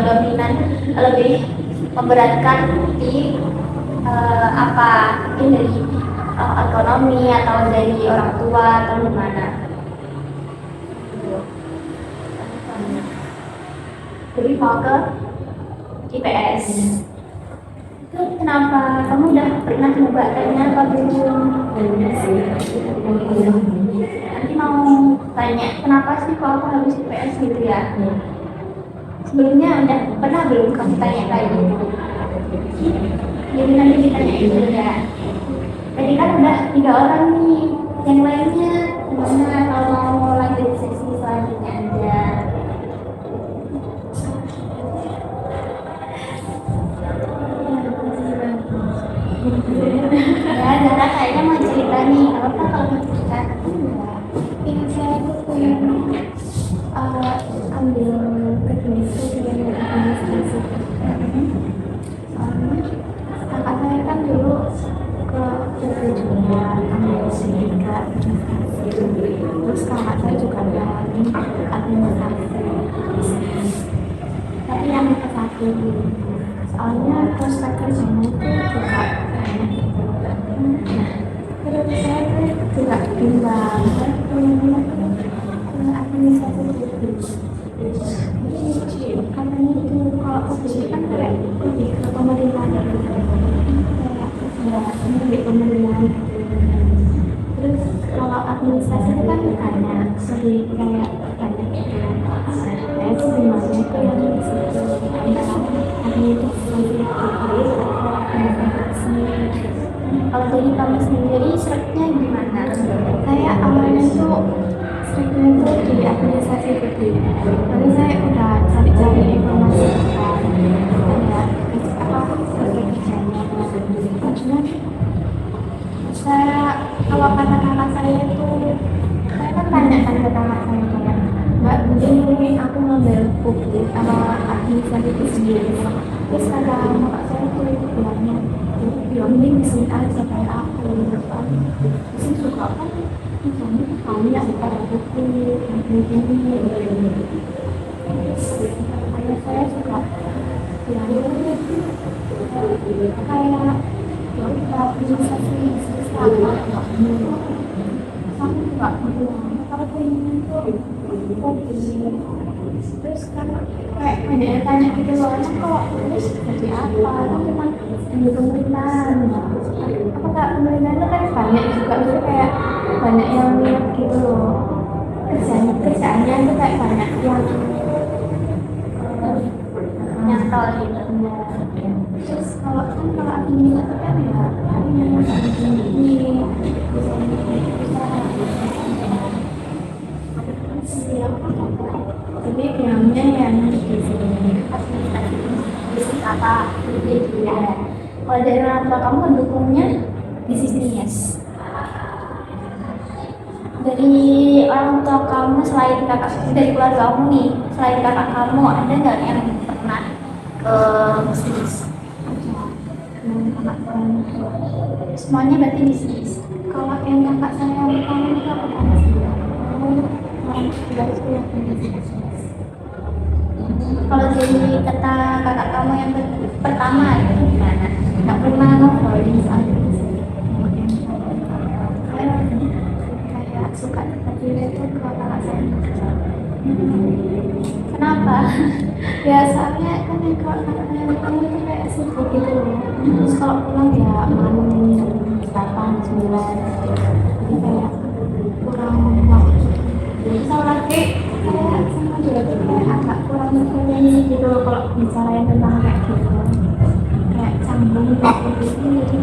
dominan, lebih memberatkan di apa? Mungkin dari ekonomi atau dari orang tua atau gimana? Jadi mau ke IPS. Itu kenapa? Kamu udah pernah coba tanya apa belum? Nanti mau tanya kenapa sih kok aku harus IPS gitu ya? Sebelumnya udah pernah belum kamu tanya kayak gitu? Jadi nanti ditanya itu ya. Tadi kan udah 3 orang nih, yang lainnya gimana kalau mau lanjut sesi selanjutnya aja? Ya, Zara kayaknya mau cerita nih. Apa kalau mau cerita? Yang saya tuh pengen ambil kedua yang administrasi. Soalnya kakak saya kan dulu ke juga ambil sedika administrasi. Terus kakak saya juga ada administrasi. Tapi yang satu soalnya prospek kerjanya itu juga terus saya juga bimbang administrasi itu karena itu kalau publik kan kayak lebih ke pemerintahan dari kayak milik pemerintahan. Terus kalau administrasi itu kan banyak sering kayak banyak saya tuh gimana itu yang disitu administrasi kalau dari kamu sendiri seretnya gimana? Saya awalnya tuh seretnya tuh di administrasi gede. Lalu saya udah cari-cari informasi kayak apa kerjanya. Karena saya kalau kata-kata saya tuh saya kan tanya ke kakak saya kayak Mbak, ini aku ngambil publik atau administrasi itu sendiri. Terus kata kakak saya tuh bilangnya ya mending di sini aja kayak aku gitu kan. Di sini juga kan misalnya kamu yang buka buku ini ayah saya suka ya kayak ya udah administrasi selama kamu juga kalau pengen tuh terus kan kayak banyak yang tanya gitu loh, kok terus jadi apa? Kan cuma di pemerintahan. Apakah pemerintahan itu kan banyak juga itu kayak banyak yang lihat gitu loh. Kerjaannya itu kayak banyak yang nyantol gitu. Terus kalau administrasi kan ya yang ini jadi gamenya yang di sini administrasi apa gitu ya. Kalau dari orang tua kamu mendukungnya di sini yes. Dari orang tua kamu selain kakak, dari keluarga kamu nih, selain kakak kamu ada nggak yang pernah ke bisnis? Semuanya berarti bisnis. Kalau yang kakak saya yang kamu itu apa kalau dari kata kakak kamu yang pertama itu gimana? Nggak pernah ngobrolin soal itu. Kayak suka seperti itu ke kakak saya. Kenapa? Ya soalnya kan yang kalau kakak kamu itu kayak sibuk gitu loh. Terus kalau pulang ya malam jam 8, 9 jadi kayak kurang waktu. Jadi sama kayak sama juga tuh kayak agak kurang ngerti gitu loh kalau bicarain tentang kayak gitu, kayak canggung gitu.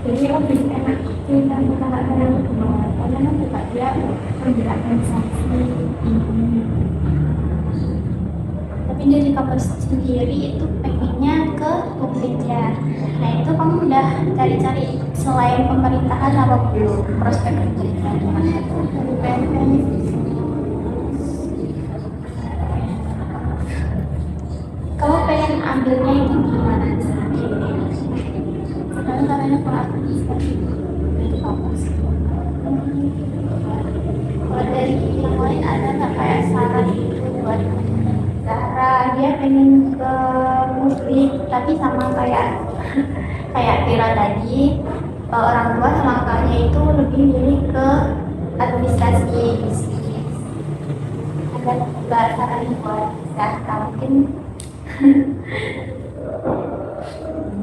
Jadi lebih enak cerita tentang hal-hal yang kedua, karena kan juga dia menggerakkan saksi. Tapi dari kamu sendiri itu pengennya ke gereja. Nah itu kamu udah cari-cari selain pemerintahan apa belum, prospek kerja gimana tuh? Pengen kamu pengen ambilnya itu gimana? Karena katanya kalau administrasi itu kampus. Kalau dari yang lain ada nggak kayak saran itu buat Zahra? Dia pengen ke muslim tapi sama kayak Tira tadi, orang tua sama kakaknya itu lebih milih ke administrasi bisnis. Ada nggak saran buat Zahra? Mungkin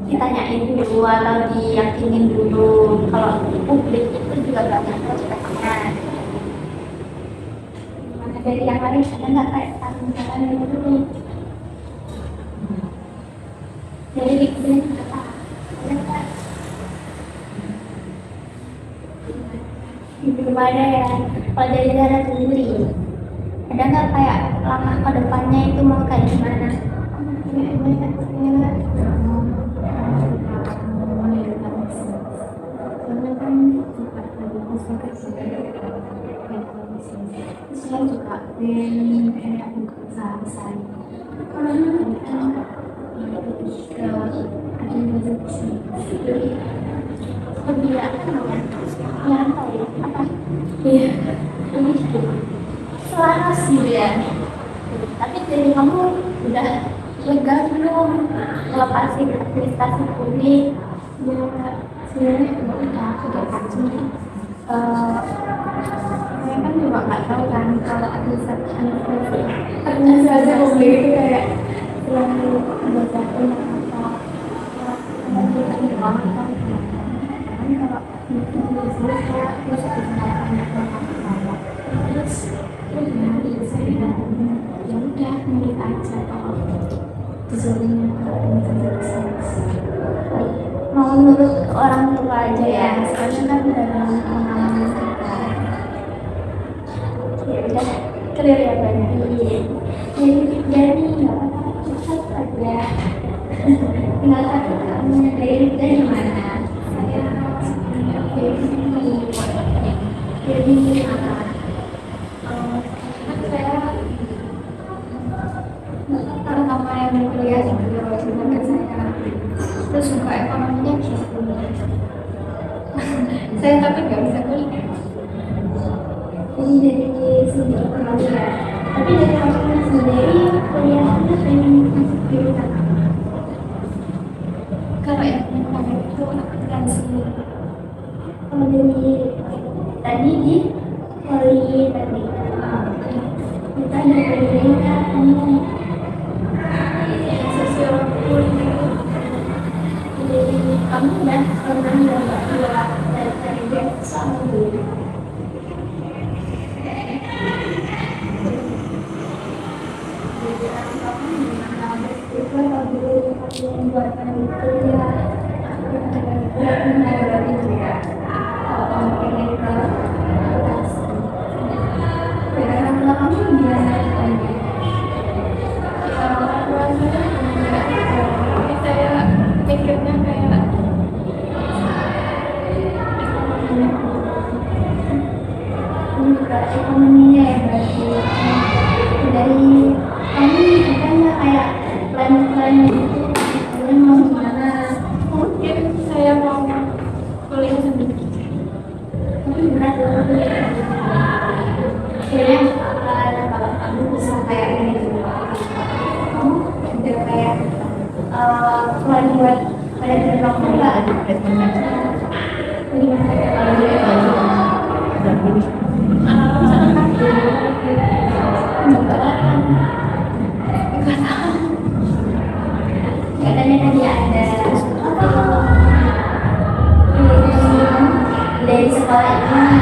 ditanyain dulu atau diyakinin dulu kalau publik itu juga banyak prospeknya. Gimana dari yang lain, ada nggak kayak saran gitu nih dari bikin apa? Ada nggak? Belum ada ya. Kalau dari Zahra sendiri, ada nggak kayak langkah ke depannya itu mau kayak gimana? Saya juga pengen kayak buka usaha besar. Lebih ke administrasi. Lebih yang tahu apa? Iya, lebih selaras gitu ya. Tapi dari kamu udah lega belum ngelepasin administrasi publik? Ya, sebenarnya udah pasti. Saya kan juga nggak tahu kan kalau administrasi publik itu kayak selalu belajar tentang apa menentukan banget kan. Kan kalau administrasi saya terus kesenangan apa terus saya ya udah milih aja kalau disuruhnya ke administrasi. Mau nurut orang tua aja ya. Soalnya kan dalam pengalaman kita Ya udah clear ya berarti. Jadi nggak apa-apa cepat aja. Tinggal satu kamu dari kita gimana? saya jadi apa kan saya pertama yang mau kuliah sebenarnya saya terus suka ekonominya gitu saya tapi nggak bisa kuliah Jadi dari segi ekonomi ya. Tapi dari kamu sendiri kuliahnya pengen masuk jurusan apa? kalau yang kemarin itu akuntansi Kalau dari tadi di politeknik. Kita dari daerah kamu sosiologi jadi kamu udah pernah nyoba dari beasiswa dulu. Jadi kamu gimana beasiswa kalau dulu yang buat kuliah? itu ya kalau kamu pengen ke akuntansi Dari orang tua kamu gimana? tapi saya pikirnya kayak Ini juga ekonominya ya berarti. Dari kamu bukannya kayak plan-plan itu kalian mau gimana? mungkin saya mau kuliah sendiri Tapi berat loh. Akhirnya kalau kamu bisa kayak ini, kamu udah kayak plan buat pada diri kamu nggak? Jadi kalau dia katanya tadi ada dari sekolah ini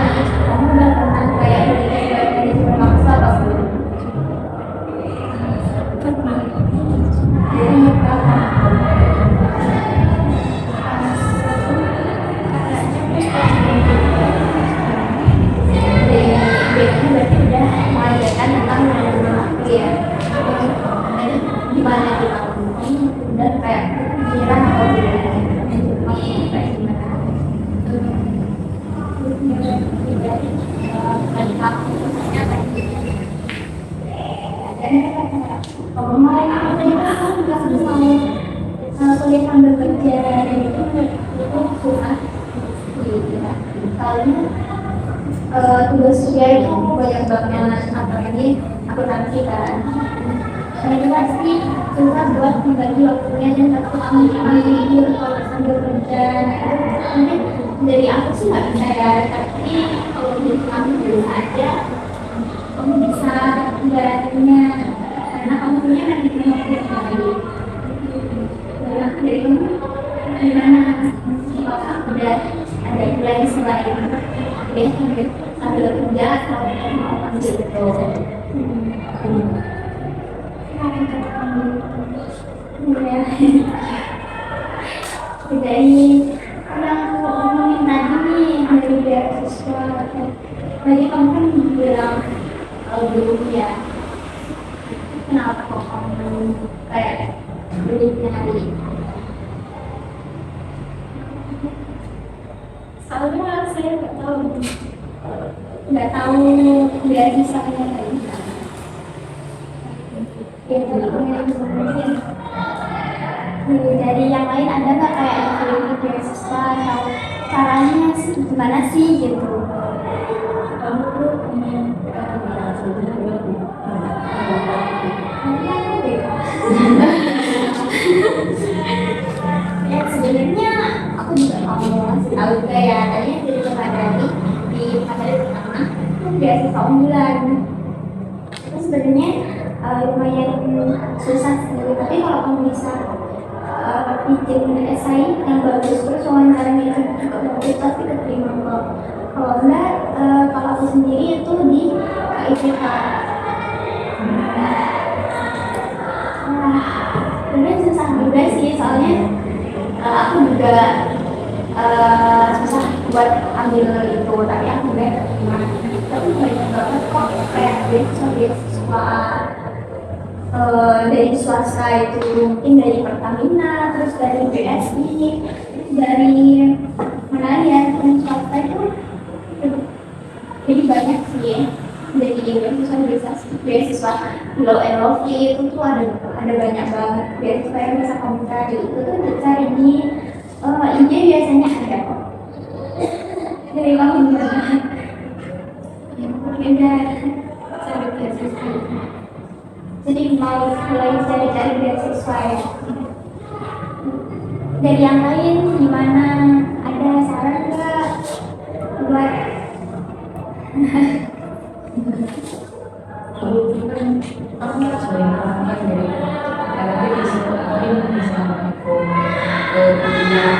aku Kalau kemarin aku juga mau kuliah sambil kerja dan itu susah. Soalnya tugas kuliah itu banyak banget, apalagi akuntansi kan. Dan itu pasti susah buat membagi waktunya dan takut ambil kalau sambil kerja. Mungkin dari aku sih nggak bisa ya, tapi kalau dari kamu bisa aja, kamu bisa menjalaninya karena kamu punya nanti waktu yang baik. Dari kamu gimana? Apakah udah ada plan selain kuliah sambil kerja atau mau ambil itu? Dari yang aku ngomongin tadi nih dari beasiswa, tadi kamu kan bilang belum ya, kenapa kok kamu kayak belum nyari? Soalnya saya nggak tahu beasiswanya kayak gimana. Dari yang lain ada nggak kayak yang beasiswa atau caranya sih gimana sih gitu? Kamu tuh ingin sebenarnya Ya sebenarnya aku juga mau ngasih tahu juga ya, tadi dari Pemadari di Pemadari pertama itu beasiswa unggulan. Itu sebenarnya lumayan susah sih, tapi kalau kamu bisa bikin esai yang bagus terus wawancaranya itu juga bagus pasti keterima kok. Kalau enggak, kalau aku sendiri itu di KIPK. Sebenarnya susah juga sih, soalnya aku juga susah buat ambil itu, tapi aku juga terima. Tapi banyak banget kok kayak beasiswa dari swasta itu, mungkin dari Pertamina, terus dari BSI, dari mana ya, yang swasta itu jadi banyak sih. Dari beasiswa Low and Lofty itu tuh ada banyak banget beasiswa yang bisa kamu cari. Itu tuh dicari di IG biasanya ada kok. Dari kamu gimana? Beda cari beasiswa. Jadi mau mulai cari-cari beasiswa ya. Dari yang lain gimana? Ada saran nggak buat kalau itu kan aku sering kan dari tapi di situ mungkin bisa aku kuliah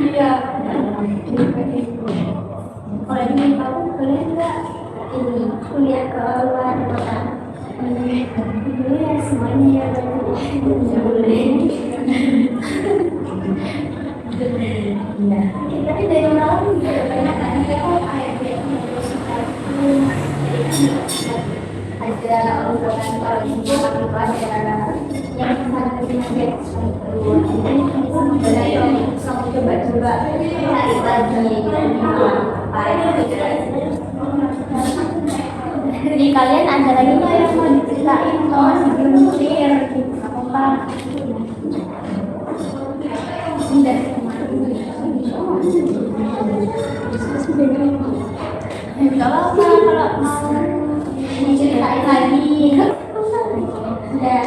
iya. Kalau ini kamu boleh nggak ini kuliah ke luar kota? Dulu ya semuanya ya boleh. Tapi dari orang juga banyak kan kita kayak ada obrolan kalau itu ada yang sangat menarik jadi yang sama coba-coba cari lagi jadi kalian ada lagi nggak yang mau diceritain atau masih belum clear apa udah nggak apa-apa kalau mau diceritain lagi udah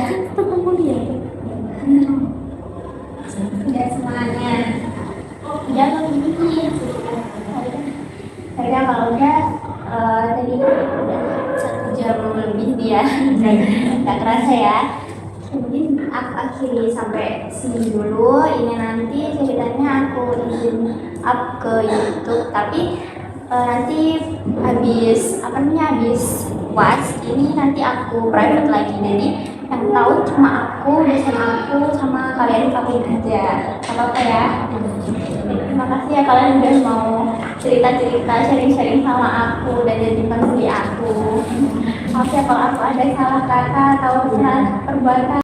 udah semuanya udah begini saya kalau udah tadi udah 1 jam lebih dia nggak kerasa ya. Mungkin aku akhiri sampai sini dulu. Ini nanti ceritanya aku izin up ke YouTube, tapi nanti habis UAS ini nanti aku private lagi, jadi yang tahu cuma aku, dosen aku, sama kalian aja. Apa-apa ya. Terima kasih ya kalian udah mau cerita-cerita, sharing-sharing sama aku dan jadi penulis aku. Maaf ya kalau aku ada salah kata atau salah perbuatan.